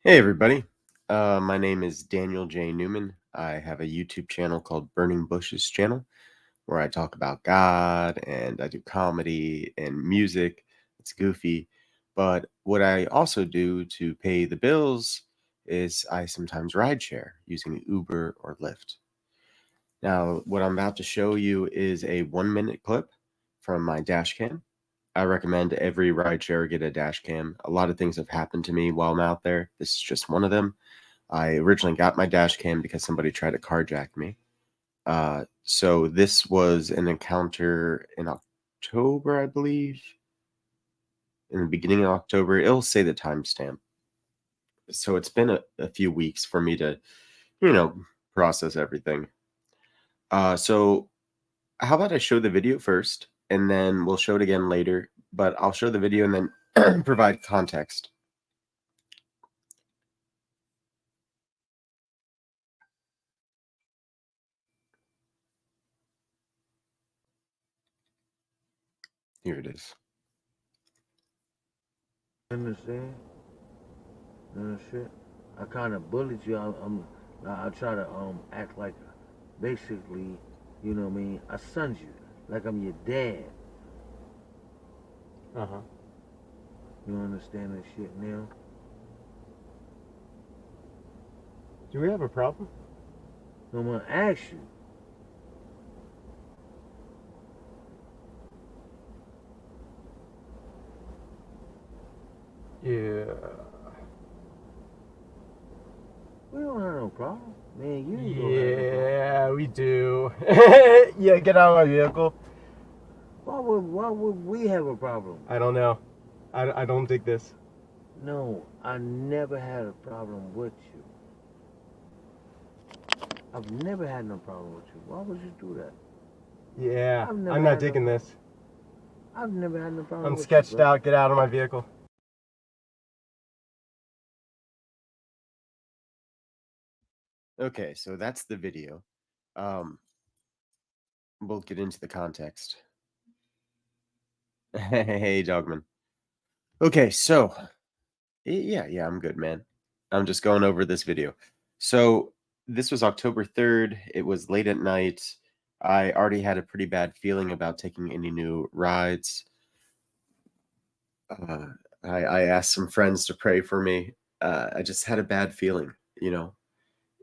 Hey, everybody. My name is Daniel J. Newman. I have a YouTube channel called Burning Bushes Channel where I talk about God and I do comedy and music. It's goofy. But what I also do to pay the bills is I sometimes ride share using Uber or Lyft. Now, what I'm about to show you is a 1 minute clip from my dash cam. I recommend every rideshare get a dash cam. A lot of things have happened to me while I'm out there. This is just one of them. I originally got my dash cam because somebody tried to carjack me. So this was an encounter in October, I believe, in the beginning of October. It'll say the timestamp. So it's been a few weeks for me to, you know, process everything. So how about I show the video first, and then we'll show it again later, but I'll show the video and then provide context. Here it is. Understand? Shit. I kind of bullied you. I try to act like, basically, you know what I mean. I sons you, like I'm your dad. Uh huh. You understand that shit now? Do we have a problem? I'm gonna ask you. Yeah. We don't have no problem. Man, you ain't gonna have no problem. Yeah, we do. Yeah, get out of my vehicle. Why would we have a problem? I don't know. I don't dig this. No, I never had a problem with you. I've never had no problem with you. Why would you do that? Yeah, I've never I'm not had no digging problem. this. I've never had no problem I'm with you, sketched bro. out. Get out of my vehicle. Okay, so that's the video. Um, we'll get into the context. Hey, Dogman. Okay, so yeah, I'm good, man. I'm just going over this video. So this was October 3rd. It was late at night. I already had a pretty bad feeling about taking any new rides. Uh, I asked some friends to pray for me. I just had a bad feeling, you know,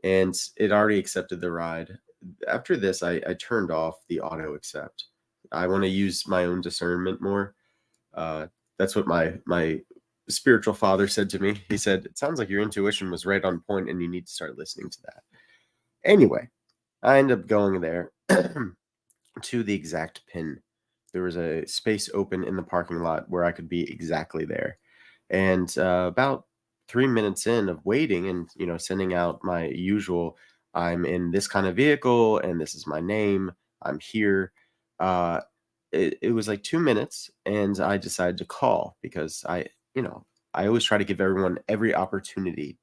and it already accepted the ride. After this, I turned off the auto accept. I want to use my own discernment more. Uh, that's what my spiritual father said to me. He said, "It sounds like your intuition was right on point, and you need to start listening to that." Anyway, I ended up going there to the exact pin. There was a space open in the parking lot where I could be exactly there. And about 3 minutes in of waiting and sending out my usual, I'm in this kind of vehicle and this is my name. I'm here. Uh, it was like 2 minutes, and I decided to call because I always try to give everyone every opportunity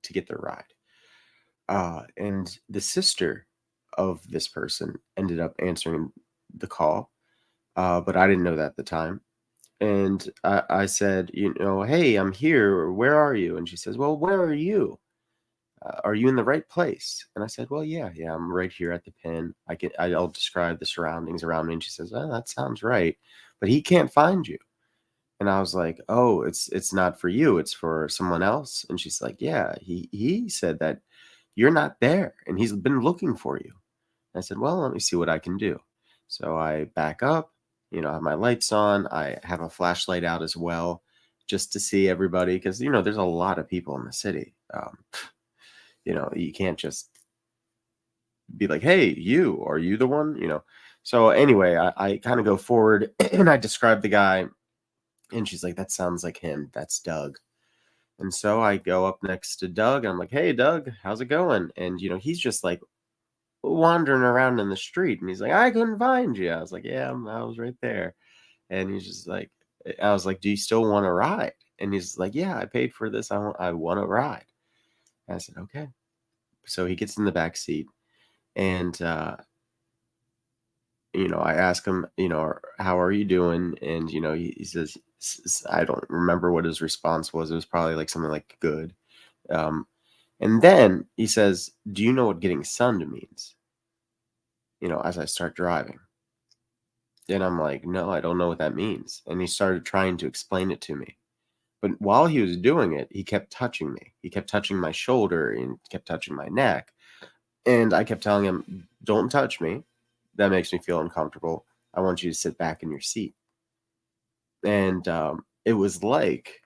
to get their ride. And the sister of this person ended up answering the call, but I didn't know that at the time. And I said, hey, I'm here. Where are you? And she says, well, where are you? Are you in the right place? And I said, well, yeah, I'm right here at the pin. I'll describe the surroundings around me. And she says, oh, that sounds right, but he can't find you. And I was like, oh, it's not for you. It's for someone else. And she's like, yeah, he said that you're not there, and he's been looking for you. I said, well, let me see what I can do. So I back up, I have my lights on. I have a flashlight out as well, just to see everybody, because, there's a lot of people in the city. You can't just be like, hey, are you the one? So anyway, I kind of go forward and I describe the guy, and she's like, that sounds like him. That's Doug. And so I go up next to Doug, and I'm like, hey, Doug, how's it going? And, he's just like, wandering around in the street, and he's like, I couldn't find you. I was like, yeah, I was right there. And he's just like, I was like, do you still want to ride? And he's like, yeah, I paid for this. I want to ride. And I said, okay. So he gets in the back seat, and I ask him, how are you doing? And he says, I don't remember what his response was. It was probably like something like good. And then he says, "Do you know what getting sunned means?" As I start driving. And I'm like, "No, I don't know what that means." And he started trying to explain it to me. But while he was doing it, he kept touching me. He kept touching my shoulder and kept touching my neck. And I kept telling him, "Don't touch me. That makes me feel uncomfortable. I want you to sit back in your seat." And it was like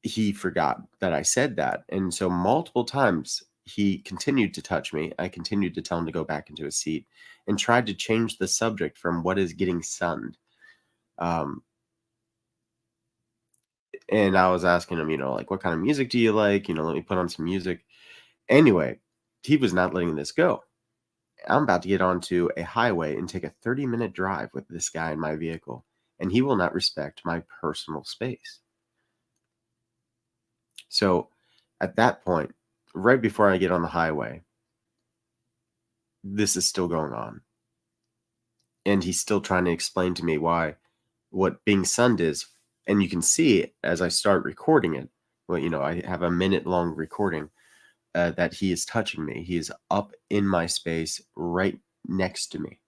he forgot that I said that. And so multiple times he continued to touch me. I continued to tell him to go back into his seat and tried to change the subject from what is getting sunned. Um, and I was asking him, like, "What kind of music do you like? Let me put on some music." Anyway, he was not letting this go. I'm about to get onto a highway and take a 30-minute drive with this guy in my vehicle, and he will not respect my personal space. So at that point, right before I get on the highway, this is still going on. And he's still trying to explain to me why what being sunned is. And you can see it as I start recording it. Well, I have a minute long recording that he is touching me. He is up in my space right next to me.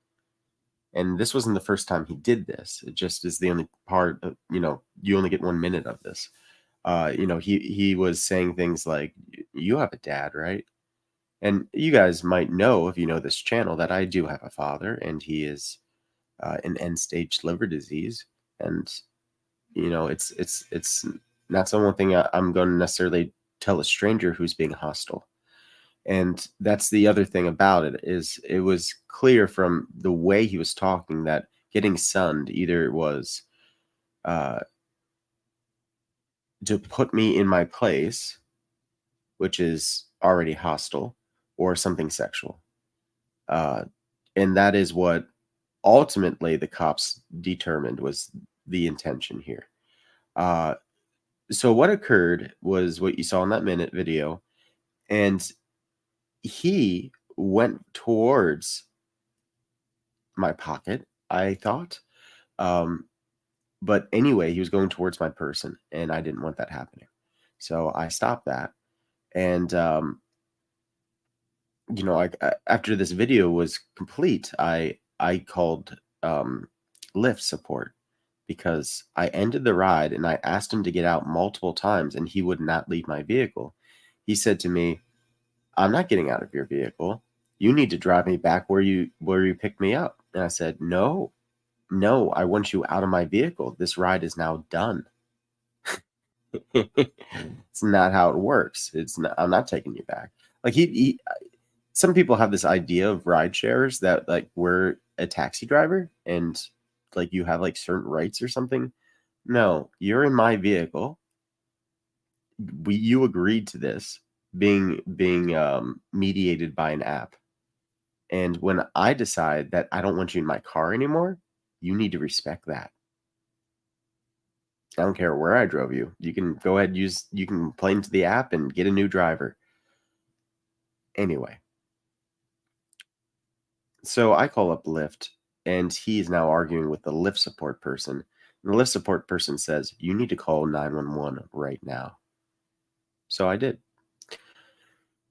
And this wasn't the first time he did this. It just is the only part of, you only get 1 minute of this. He was saying things like, "You have a dad, right?" And you guys might know, if you know this channel, that I do have a father, and he is an end stage liver disease. And it's not someone thing I'm going to necessarily tell a stranger who's being hostile. And that's the other thing about it, is it was clear from the way he was talking that getting sunned either was uh, to put me in my place, which is already hostile, or something sexual. Uh, and that is what ultimately the cops determined was the intention here. Uh, so what occurred was what you saw in that minute video, and he went towards my pocket, I thought. Um, but anyway, he was going towards my person, and I didn't want that happening. So I stopped that. And after this video was complete, I called Lyft support, because I ended the ride and I asked him to get out multiple times and he would not leave my vehicle. He said to me, "I'm not getting out of your vehicle. You need to drive me back where you picked me up." And I said, "No, no, I want you out of my vehicle. This ride is now done." It's not how it works. I'm not taking you back. Like some people have this idea of ride shares that, like, we're a taxi driver and like you have like certain rights or something. No, you're in my vehicle. You agreed to this being mediated by an app. And when I decide that I don't want you in my car anymore, you need to respect that. I don't care where I drove you. You can go ahead, you can complain to the app and get a new driver. Anyway, so I call up Lyft, and he is now arguing with the Lyft support person. And the Lyft support person says, "You need to call 911 right now." So I did.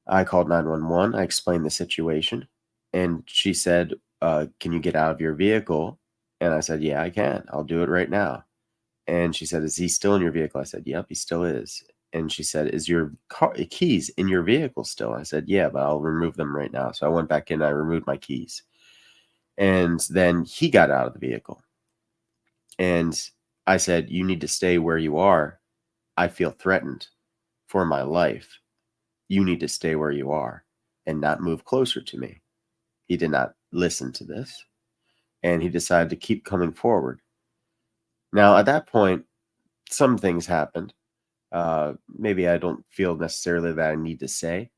I called 911. I explained the situation, and she said, "Can you get out of your vehicle?" And I said, "Yeah, I can. I'll do it right now." And she said, "Is he still in your vehicle?" I said, "Yep, he still is." And she said, "Is your keys in your vehicle still?" I said, "Yeah, but I'll remove them right now." So I went back in, I removed my keys. And then he got out of the vehicle. And I said, "You need to stay where you are. I feel threatened for my life. You need to stay where you are and not move closer to me." He did not listen to this, and he decided to keep coming forward. Now, at that point, some things happened. Maybe I don't feel necessarily that I need to say,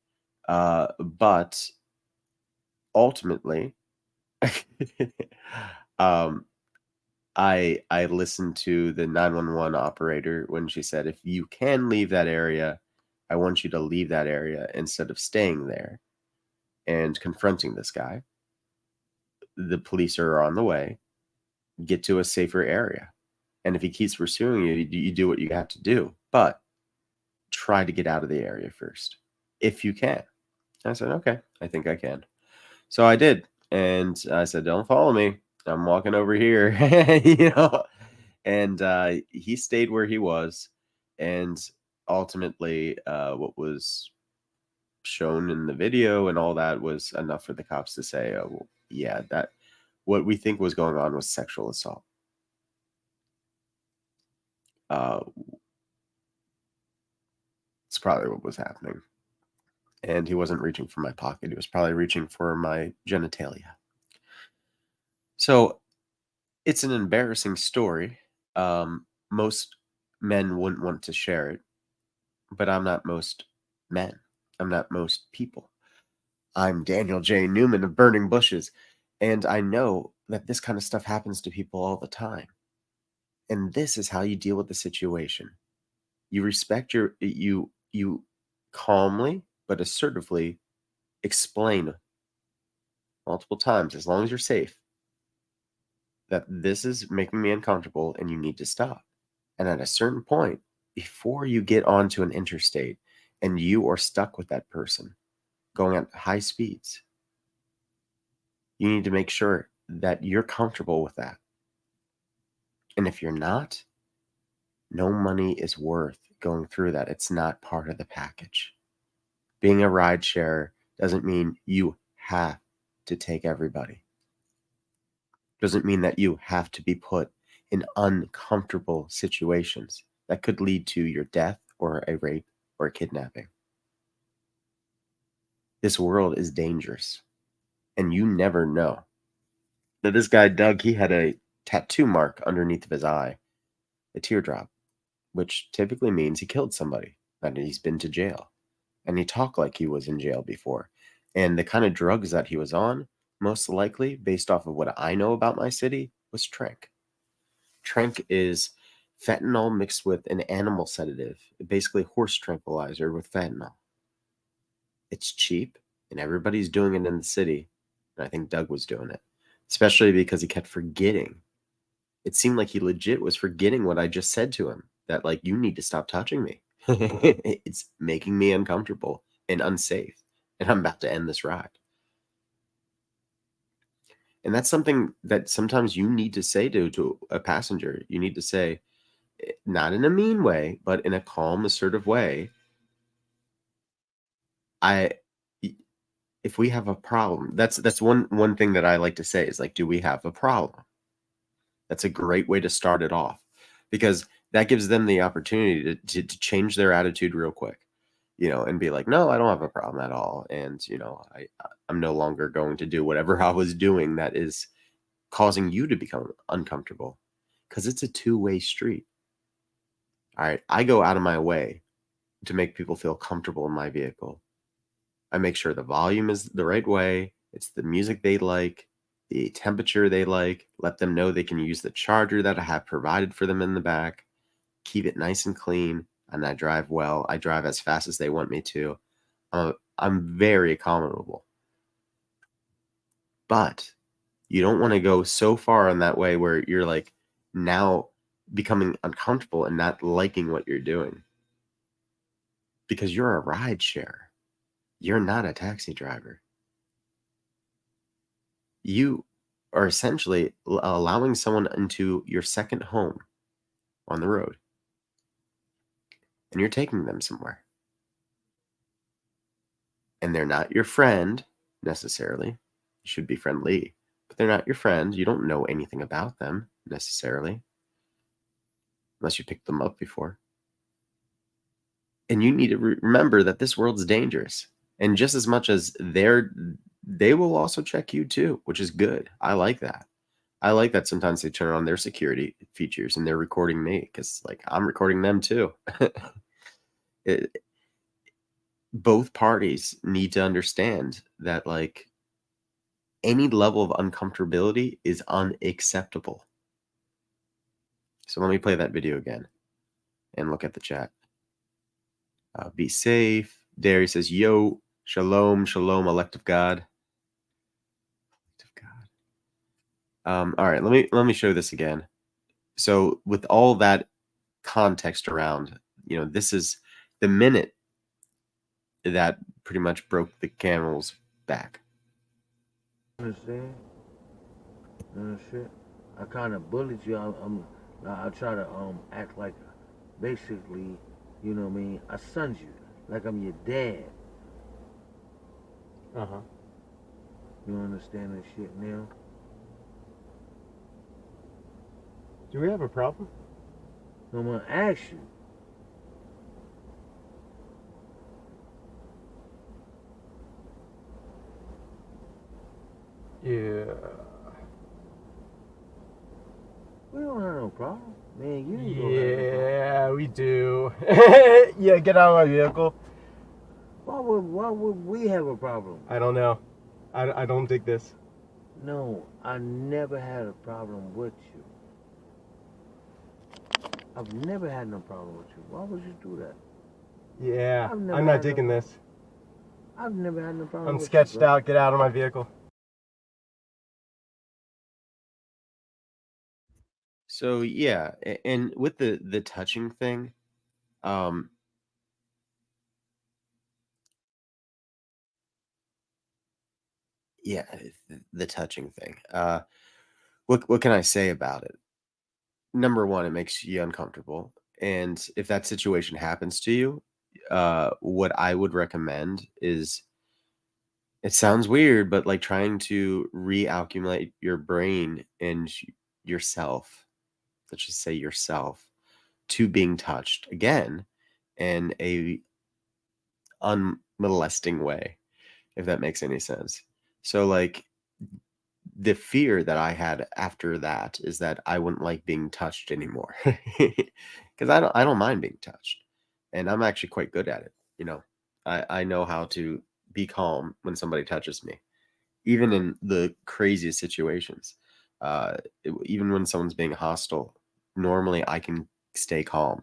but ultimately, um, I listened to the 911 operator when she said, "If you can leave that area, I want you to leave that area instead of staying there and confronting this guy. The police are on the way. Get to a safer area. And if he keeps pursuing you, you do what you have to do. But try to get out of the area first, if you can. I said, okay, I think I can. So I did. And I said, don't follow me. I'm walking over here, And he stayed where he was. And ultimately, what was shown in the video and all that was enough for the cops to say, oh, well, yeah, that what we think was going on was sexual assault. It's probably what was happening. And he wasn't reaching for my pocket. He was probably reaching for my genitalia. So it's an embarrassing story. Most men wouldn't want to share it, but I'm not most men. I'm not most people. I'm Daniel J. Newman of Burning Bushes, and I know that this kind of stuff happens to people all the time. And this is how you deal with the situation. You respect you calmly but assertively explain multiple times, as long as you're safe, that this is making me uncomfortable and you need to stop. And at a certain point, before you get onto an interstate and you are stuck with that person going at high speeds, you need to make sure that you're comfortable with that. And if you're not, no money is worth going through that. It's not part of the package. Being a ride share doesn't mean you have to take everybody. Doesn't mean that you have to be put in uncomfortable situations that could lead to your death or a rape or a kidnapping. This world is dangerous, and you never know. Now, this guy, Doug, he had a tattoo mark underneath of his eye, a teardrop, which typically means he killed somebody, that he's been to jail. And he talked like he was in jail before. And the kind of drugs that he was on, most likely, based off of what I know about my city, was Trank. Trank is fentanyl mixed with an animal sedative, basically horse tranquilizer with fentanyl. It's cheap, and everybody's doing it in the city. And I think Doug was doing it, especially because he kept forgetting. It seemed like he legit was forgetting what I just said to him, that, like, you need to stop touching me. It's making me uncomfortable and unsafe, and I'm about to end this ride. And that's something that sometimes you need to say to a passenger. You need to say, not in a mean way, but in a calm, assertive way, I if we have a problem, that's one thing that I like to say is, like, do we have a problem? That's a great way to start it off, because that gives them the opportunity to change their attitude real quick, and be like, no, I don't have a problem at all. And, I'm no longer going to do whatever I was doing that is causing you to become uncomfortable, because it's a two-way street. All right. I go out of my way to make people feel comfortable in my vehicle. I make sure the volume is the right way. It's the music they like, the temperature they like. Let them know they can use the charger that I have provided for them in the back. Keep it nice and clean. And I drive well. I drive as fast as they want me to. I'm very accommodable. But you don't want to go so far in that way where you're, like, now becoming uncomfortable and not liking what you're doing. Because you're a ride share. You're not a taxi driver. You are essentially allowing someone into your second home on the road, and you're taking them somewhere. And they're not your friend necessarily. You should be friendly, but they're not your friend. You don't know anything about them necessarily, unless you picked them up before. And you need to remember that this world's dangerous. And just as much as they will also check you too, which is good. I like that. I like that sometimes they turn on their security features and they're recording me, because, like, I'm recording them too. Both parties need to understand that, like, any level of uncomfortability is unacceptable. So let me play that video again and look at the chat. Be safe. Darius says, yo, shalom, shalom, elect of God. All right, let me show this again. So with all that context around, this is the minute that pretty much broke the camel's back. Understand? Shit. I kind of bullied you. I try to act like basically, you know what I mean. I sons you like I'm your dad. Uh huh. You understand that shit now? Do we have a problem? I'm gonna ask you. Yeah. We don't have no problem. Man, you ain't gonna have no problem. Yeah, we do. Yeah, get out of my vehicle. Why would we have a problem? I don't know. I don't dig this. No, I never had a problem with you. I've never had no problem with you. Why would you do that? Yeah, I've never I'm not had digging no- this. I've never had no problem I'm with sketched you, bro. out. Get out of my vehicle. So yeah, and with the touching thing, um, yeah, the touching thing. What can I say about it? Number one, it makes you uncomfortable, and if that situation happens to you, what I would recommend is it sounds weird, but like trying to reaccumulate your brain and yourself, let's just say yourself, to being touched again in a unmolesting way, if that makes any sense. So like the fear that I had after that is that I wouldn't like being touched anymore. Because I don't mind being touched. And I'm actually quite good at it, you know. I know how to be calm when somebody touches me, even in the craziest situations. Even when someone's being hostile, normally I can stay calm.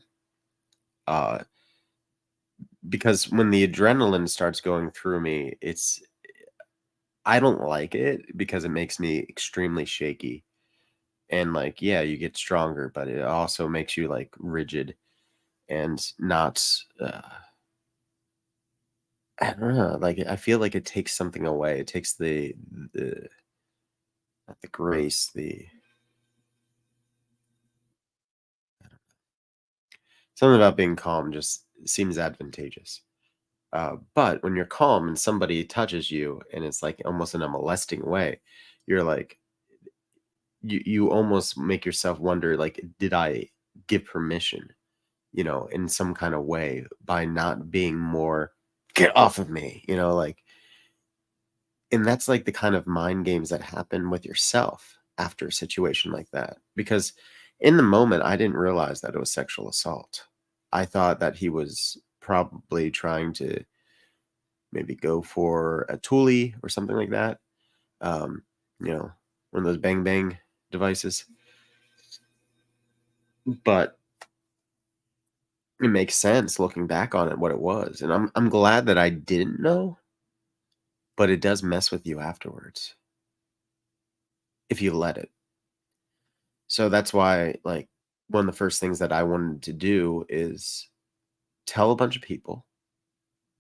Uh, because when the adrenaline starts going through me, I don't like it because it makes me extremely shaky. And like, yeah, you get stronger, but it also makes you like rigid and not I don't know, like I feel like it takes something away. It takes the not the grace, the something about being calm just seems advantageous. But when you're calm and somebody touches you and it's like almost in a molesting way, you're like you almost make yourself wonder like, did I give permission, you know, in some kind of way by not being more get off of me, you know, like, and that's like the kind of mind games that happen with yourself after a situation like that. Because in the moment, I didn't realize that it was sexual assault. I thought that he was probably trying to maybe go for a toolie or something like that. Um, you know, one of those bang bang devices. But it makes sense looking back on it what it was. And I'm glad that I didn't know, but it does mess with you afterwards if you let it. So that's why like one of the first things that I wanted to do is tell a bunch of people.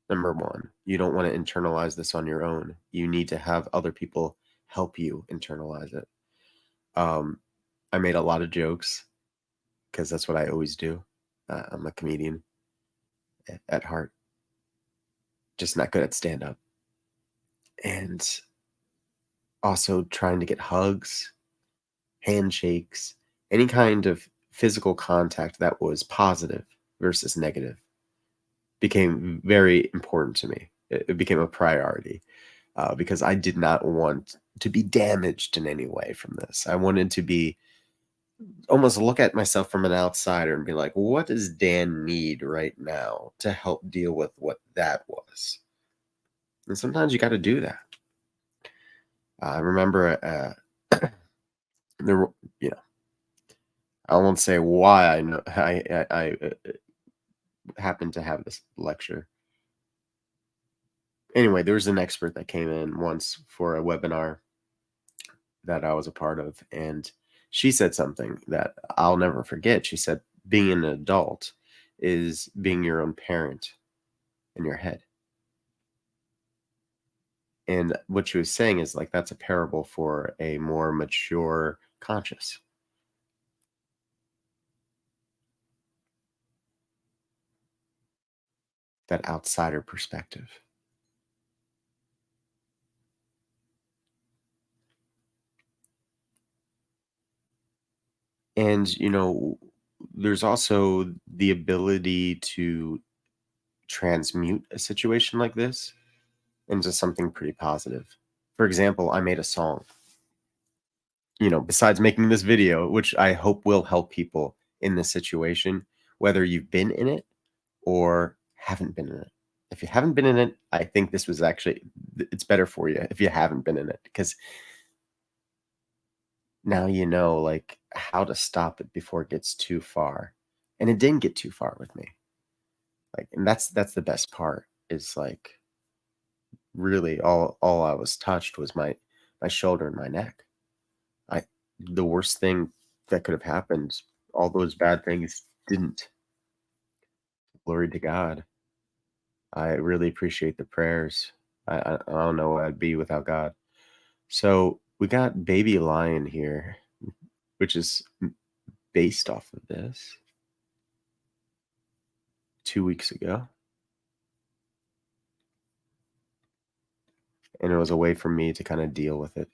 Number 1, you don't want to internalize this on your own. You need to have other people help you internalize it. Um, I made a lot of jokes because that's what I always do. I'm a comedian at heart, just not good at stand up. And also trying to get hugs, handshakes, any kind of physical contact that was positive versus negative became very important to me. It became a priority because I did not want to be damaged in any way from this. I wanted to be almost look at myself from an outsider and be like, what does Dan need right now to help deal with what that was? And sometimes you got to do that. I remember there, you know, I won't say why I know I happened to have this lecture. Anyway, there was an expert that came in once for a webinar that I was a part of, and she said something that I'll never forget. She said, being an adult is being your own parent. in your head. And what she was saying is like that's a parable for a more mature conscious. That outsider perspective. And, there's also the ability to transmute a situation like this into something pretty positive. For example, I made a song, besides making this video, which I hope will help people in this situation, whether you've been in it or haven't been in it. If you haven't been in it, I think this was actually, it's better for you if you haven't been in it, because now you know like how to stop it before it gets too far. And it didn't get too far with me. Like, and that's the best part is like really all I was touched was my shoulder and my neck. I The worst thing that could have happened, all those bad things didn't. Glory to God. I really appreciate the prayers. I don't know where I'd be without God. So we got Baby Lion here, which is based off of this 2 weeks ago. And it was a way for me to kind of deal with it.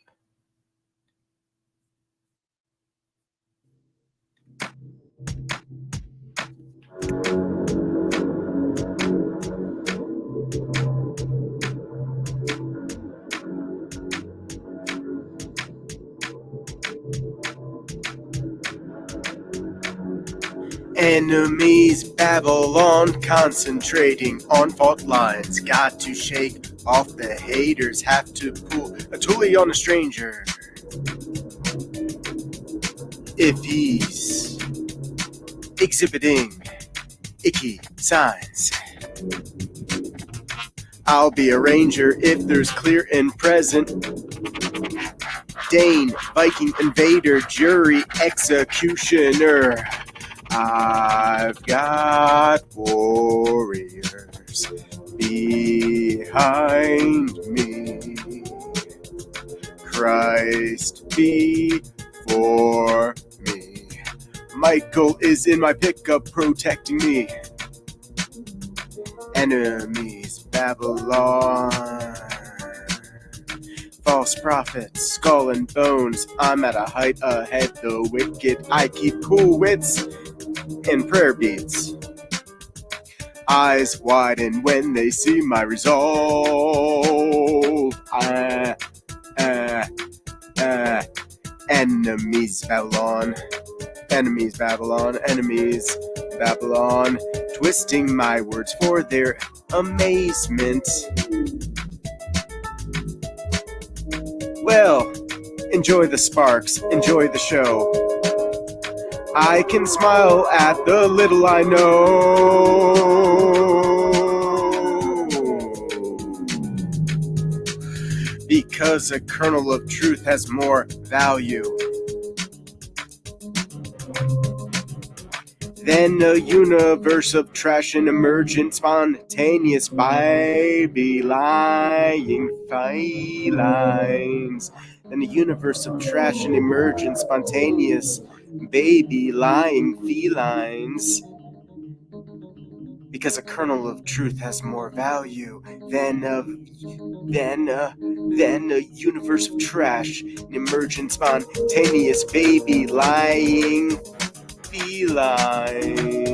Enemies, Babylon, concentrating on fault lines. Got to shake off the haters, have to pull a toolie on a stranger. If he's exhibiting icky signs, I'll be a ranger if there's clear and present. Dane, Viking invader, jury executioner. I've got warriors behind me. Christ before me. Michael is in my pickup protecting me. Enemies, Babylon. False prophets, skull and bones. I'm at a height ahead, the wicked. I keep cool wits and prayer beats. Eyes widen when they see my resolve. Enemies, Babylon. Enemies, Babylon. Enemies, Babylon. Twisting my words for their amazement. Well, enjoy the sparks, enjoy the show. I can smile at the little I know. Because a kernel of truth has more value than a universe of trash and emergent spontaneous baby lying felines. Than a universe of trash and emergent spontaneous baby lying felines. Because a kernel of truth has more value than a universe of trash and emergent spontaneous baby lying felines.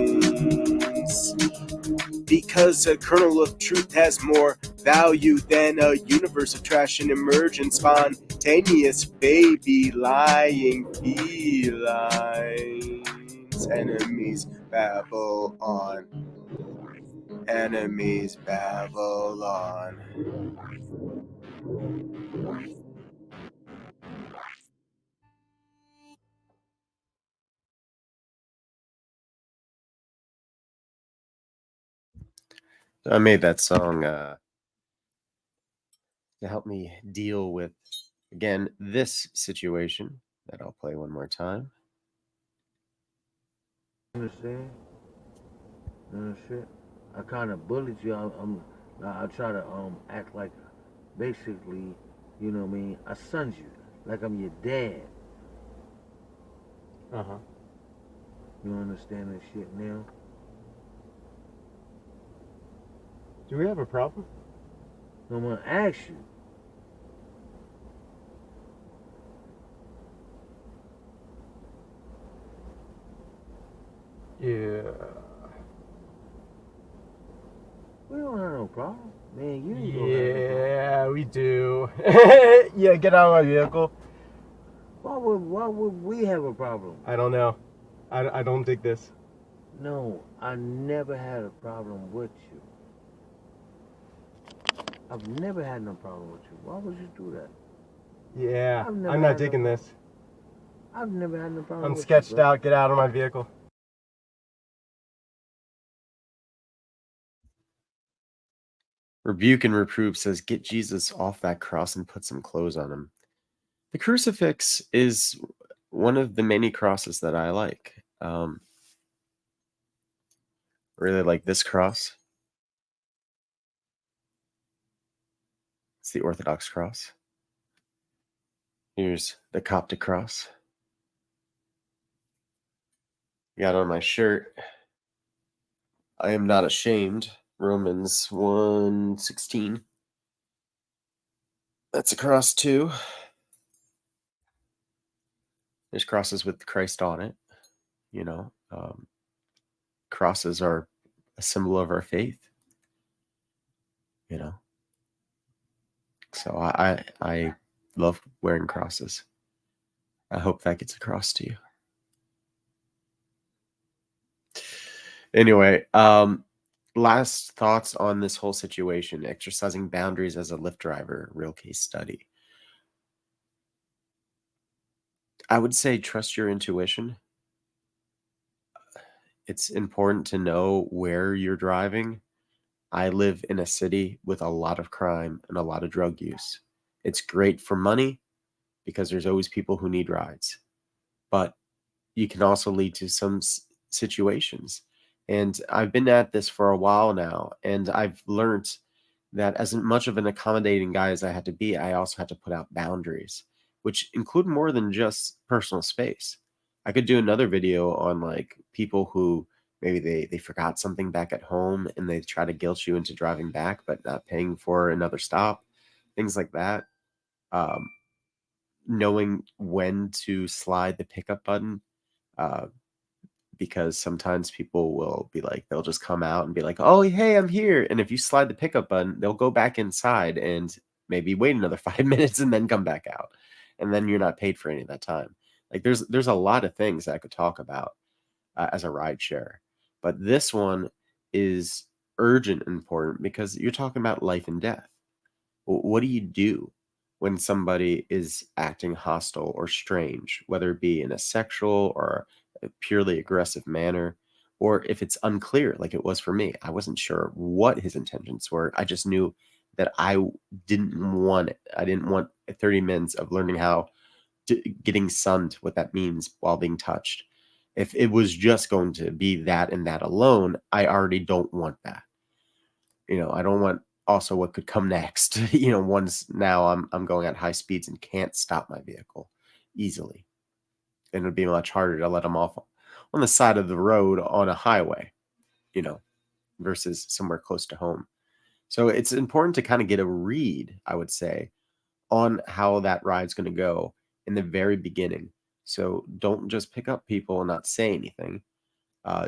Because a kernel of truth has more value than a universe of trash and emergent spontaneous baby lying felines. Enemies babble on. Enemies babble on. I made that song to help me deal with, again, this situation that I'll play one more time. Understand? Shit. I kind of bullied you. I try to act like basically, you know what I mean. I sons you like I'm your dad. Uh huh. You understand this shit now? Do we have a problem? I'm gonna ask you. Yeah. We don't have no problem. Man, you ain't gonna have no problem. Yeah, we do. Yeah, get out of my vehicle. Why would we have a problem? I don't know. I don't dig this. No, I never had a problem with you. I've never had no problem with you. Why would you do that? Yeah, I've never I'm not had no digging problem. this. I've never had no problem I'm with you, sketched bro. out. Get out of my vehicle. Rebuke and reprove says, get Jesus off that cross and put some clothes on him. The crucifix is one of the many crosses that I like. Really like this cross. It's the Orthodox cross. Here's the Coptic cross. Got on my shirt. I am not ashamed. Romans 1:16. That's a cross too. There's crosses with Christ on it. You know, crosses are a symbol of our faith. You know, so I love wearing crosses. I hope that gets across to you. Anyway, last thoughts on this whole situation, exercising boundaries as a Lyft driver, real case study. I would say trust your intuition. It's important to know where you're driving. I live in a city with a lot of crime and a lot of drug use. It's great for money because there's always people who need rides, but you can also lead to some situations. And I've been at this for a while now, and I've learned that as much of an accommodating guy as I had to be, I also had to put out boundaries, which include more than just personal space. I could do another video on like people who maybe they forgot something back at home and they try to guilt you into driving back but not paying for another stop, things like that. Um, Knowing when to slide the pickup button, uh, because sometimes people will be like, they'll just come out and be like, "Oh, hey, I'm here." And if you slide the pickup button, they'll go back inside and maybe wait another 5 minutes and then come back out. And then you're not paid for any of that time. Like there's a lot of things I could talk about as a ride share. But this one is urgent and important because you're talking about life and death. What do you do when somebody is acting hostile or strange, whether it be in a sexual or a purely aggressive manner, or if it's unclear, like it was for me? I wasn't sure what his intentions were. I just knew that didn't want it. I didn't want 30 minutes of learning how getting sunned, what that means while being touched. If it was just going to be that and that alone, I already don't want that. I don't want also what could come next. Once now I'm going at high speeds and can't stop my vehicle easily. And it would be much harder to let them off on the side of the road on a highway, you know, versus somewhere close to home. So it's important to kind of get a read, I would say, on how that ride's going to go in the very beginning. So don't just pick up people and not say anything.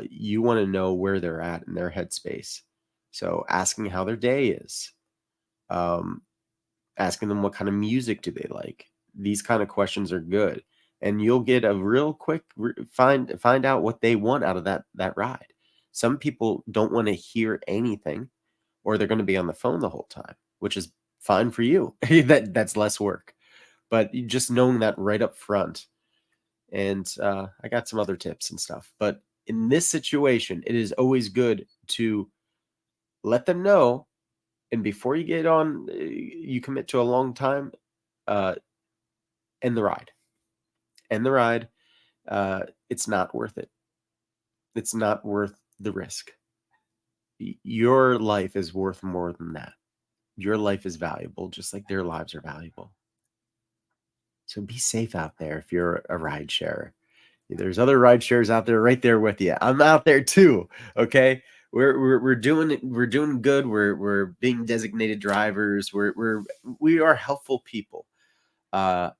You want to know where they're at in their headspace. So asking how their day is, um, asking them what kind of music do they like. These kind of questions are good, and you'll get a real quick find out what they want out of that ride. Some people don't want to hear anything, or they're going to be on the phone the whole time, which is fine for you. That's less work, but just knowing that right up front. And I got some other tips and stuff, but in this situation, it is always good to let them know. And before you get on, you commit to a long time, uh, end the ride. End the ride. It's not worth it. It's not worth the risk. Your life is worth more than that. Your life is valuable, just like their lives are valuable. So be safe out there if you're a ride sharer. There's other ride shares out there right there with you. I'm out there too. Okay. We're doing good. We're being designated drivers. We are helpful people. Uh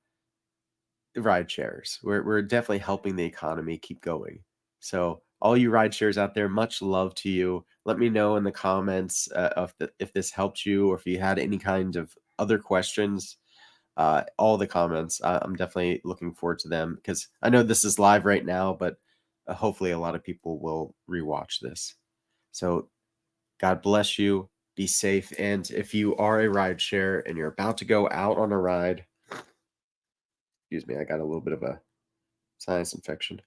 Ride shares. We're definitely helping the economy keep going. So all you ride shares out there, much love to you. Let me know in the comments if this helped you or if you had any kind of other questions. All the comments, I'm definitely looking forward to them because I know this is live right now, but hopefully a lot of people will rewatch this. So God bless you. Be safe. And if you are a ride share and you're about to go out on a ride, excuse me, I got a little bit of a sinus infection.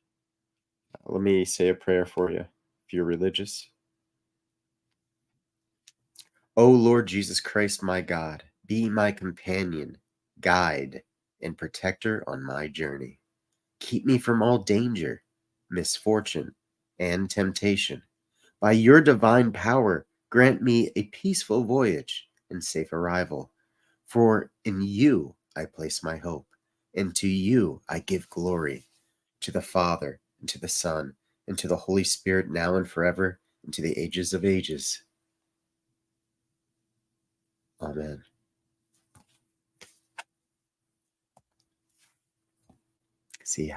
Let me say a prayer for you if you're religious. O Lord Jesus Christ, my God, be my companion, guide, and protector on my journey. Keep me from all danger, misfortune, and temptation. By your divine power, grant me a peaceful voyage and safe arrival. For in you I place my hope, and to you I give glory, to the Father, and to the Son, and to the Holy Spirit, now and forever, and to the ages of ages. Amen. See ya.